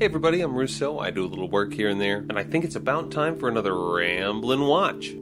Hey everybody, I'm Russo. I do a little work here and there, and I think it's about time for another Ramblin' Watch.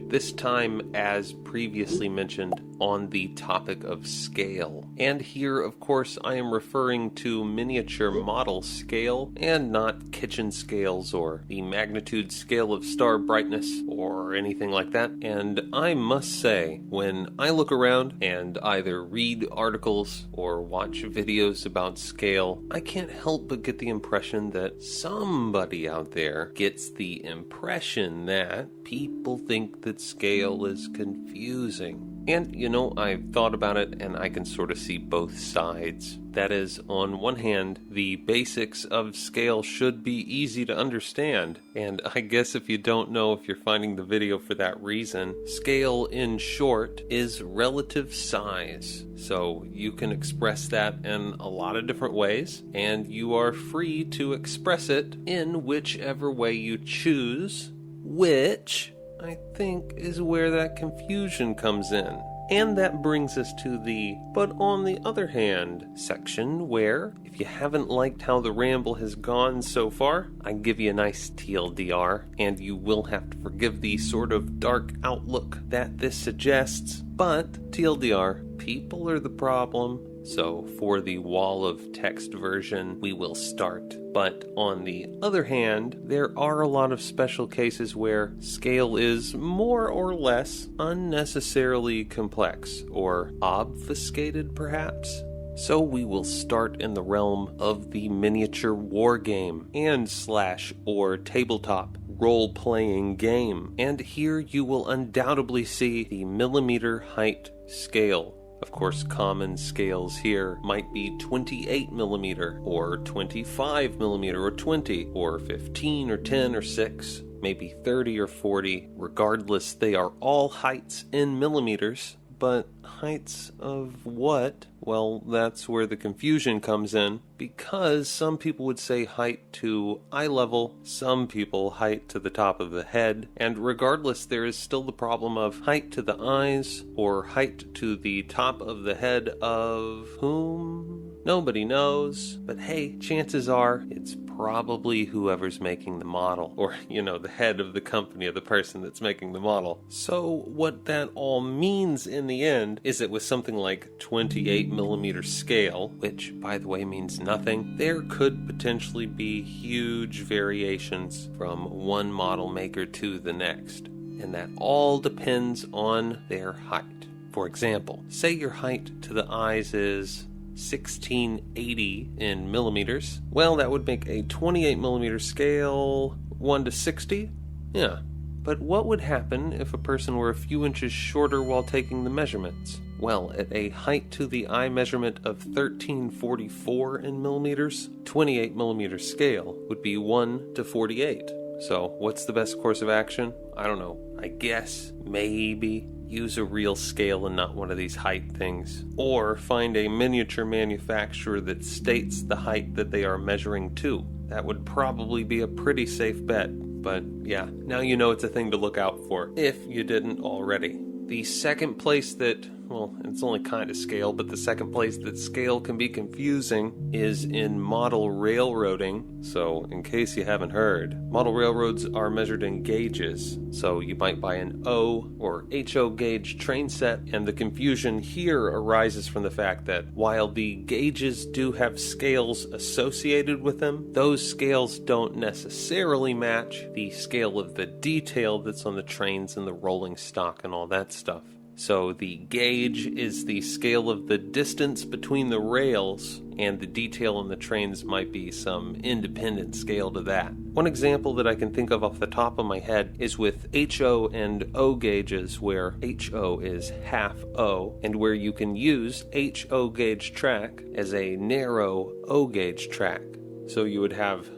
This time, as previously mentioned, on the topic of scale. And here, of course, I am referring to miniature model scale, and not kitchen scales or the magnitude scale of star brightness or anything like that. And I must say, when I look around and either read articles or watch videos about scale, I can't help but get the impression that somebody out there gets the impression that people think that scale is confusing. And, you know, I've thought about it and I can sort of see both sides. That is, on one hand, the basics of scale should be easy to understand. And I guess if you don't know, if you're finding the video for that reason, scale in short is relative size. So you can express that in a lot of different ways, and you are free to express it in whichever way you choose, which I think is where that confusion comes in. And that brings us to the "but on the other hand" section, where, if you haven't liked how the ramble has gone so far, I give you a nice TLDR, and you will have to forgive the sort of dark outlook that this suggests, but TLDR, people are the problem. So for the wall of text version, we will start. But on the other hand, there are a lot of special cases where scale is more or less unnecessarily complex, or obfuscated perhaps. So we will start in the realm of the miniature war game and /or tabletop role-playing game. And here you will undoubtedly see the millimeter height scale. Of course, common scales here might be 28 millimeter, or 25 millimeter, or 20, or 15, or 10, or 6, maybe 30 or 40. Regardless, they are all heights in millimeters, but heights of what? Well, that's where the confusion comes in, because some people would say height to eye level, some people height to the top of the head, and regardless, there is still the problem of height to the eyes, or height to the top of the head of whom? Nobody knows, but hey, chances are it's probably whoever's making the model, or, you know, the head of the company or the person that's making the model. So what that all means in the end is that with something like 28 millimeter scale, which by the way means nothing, there could potentially be huge variations from one model maker to the next, and that all depends on their height. For example, say your height to the eyes is 1680 in millimeters. Well, that would make a 28 millimeter scale 1 to 60. Yeah. But what would happen if a person were a few inches shorter while taking the measurements? Well, at a height to the eye measurement of 1344 in millimeters, 28 millimeter scale would be 1 to 48. So what's the best course of action? I don't know. I guess maybe use a real scale and not one of these height things. Or find a miniature manufacturer that states the height that they are measuring to. That would probably be a pretty safe bet. But yeah, now you know it's a thing to look out for, if you didn't already. The second place that, well, it's only kind of scale, but the second place that scale can be confusing is in model railroading. So, in case you haven't heard, model railroads are measured in gauges. So you might buy an O or HO gauge train set, and the confusion here arises from the fact that while the gauges do have scales associated with them, those scales don't necessarily match the scale of the detail that's on the trains and the rolling stock and all that stuff. So the gauge is the scale of the distance between the rails, and the detail on the trains might be some independent scale to that. One example that I can think of off the top of my head is with HO and O gauges, where HO is half O, and where you can use HO gauge track as a narrow O gauge track. So you would have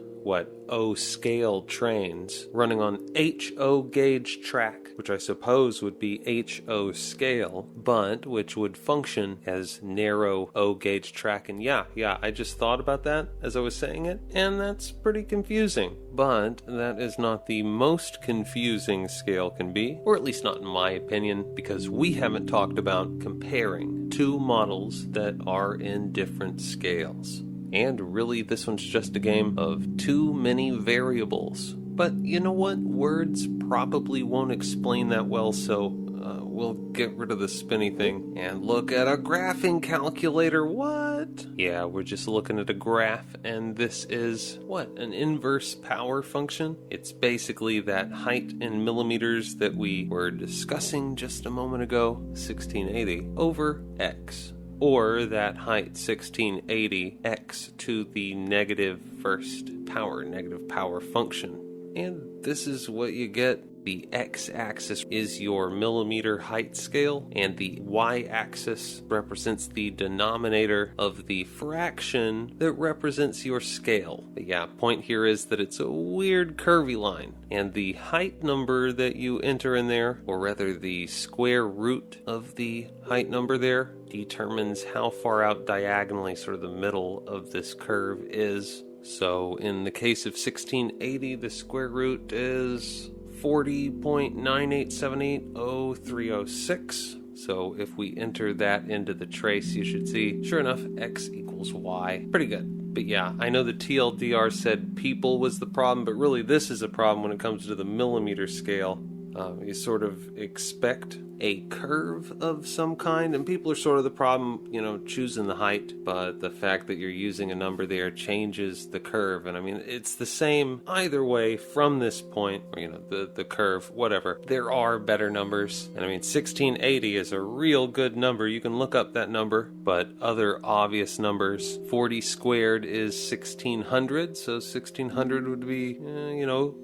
O scale trains running on HO gauge track, which I suppose would be HO scale, but which would function as narrow O gauge track. And yeah, I just thought about that as I was saying it, and that's pretty confusing. But that is not the most confusing scale can be, or at least not in my opinion, because we haven't talked about comparing two models that are in different scales. And really, this one's just a game of too many variables. But you know what? Words probably won't explain that well, so we'll get rid of the spinny thing and look at a graphing calculator. What? Yeah, we're just looking at a graph, and this is, what, an inverse power function? It's basically that height in millimeters that we were discussing just a moment ago, 1680, over x. Or that height 1680 x to the negative power function. And this is what you get. The x-axis is your millimeter height scale, and the y-axis represents the denominator of the fraction that represents your scale. But yeah, point here is that it's a weird curvy line, and the height number that you enter in there, or rather the square root of the height number there, determines how far out diagonally, sort of the middle of this curve is. So in the case of 1680, the square root is 40.98780306. So if we enter that into the trace, you should see, sure enough, x equals y. Pretty good. But yeah, I know the TLDR said people was the problem, but really this is a problem when it comes to the millimeter scale. You sort of expect a curve of some kind, and people are sort of the problem, choosing the height, but the fact that you're using a number there changes the curve. And I mean, it's the same either way from this point, or, the curve, whatever. There are better numbers, and I mean, 1680 is a real good number. You can look up that number, but other obvious numbers, 40 squared is 1600, so 1600 would be,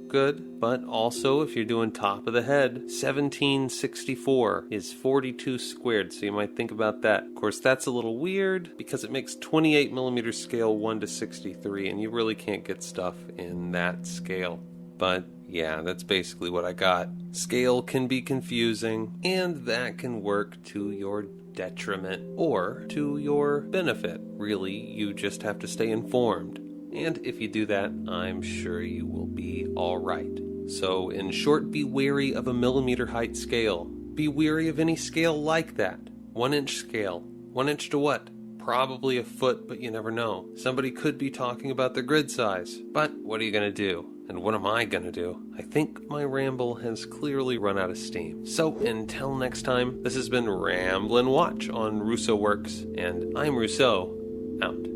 good. But also, if you're doing top of the head, 1764 is 42 squared, so you might think about that. Of course, that's a little weird because it makes 28 millimeter scale 1 to 63, and you really can't get stuff in that scale. But yeah, that's basically what I got. Scale can be confusing, and that can work to your detriment or to your benefit. Really, you just have to stay informed. And if you do that, I'm sure you will be all right. So, in short, be wary of a millimeter height scale. Be wary of any scale like that. 1 inch scale. 1 inch to what? Probably a foot, but you never know. Somebody could be talking about their grid size. But what are you going to do? And what am I going to do? I think my ramble has clearly run out of steam. So, until next time, this has been Ramble and Watch on Russo Works, and I'm Rousseau, out.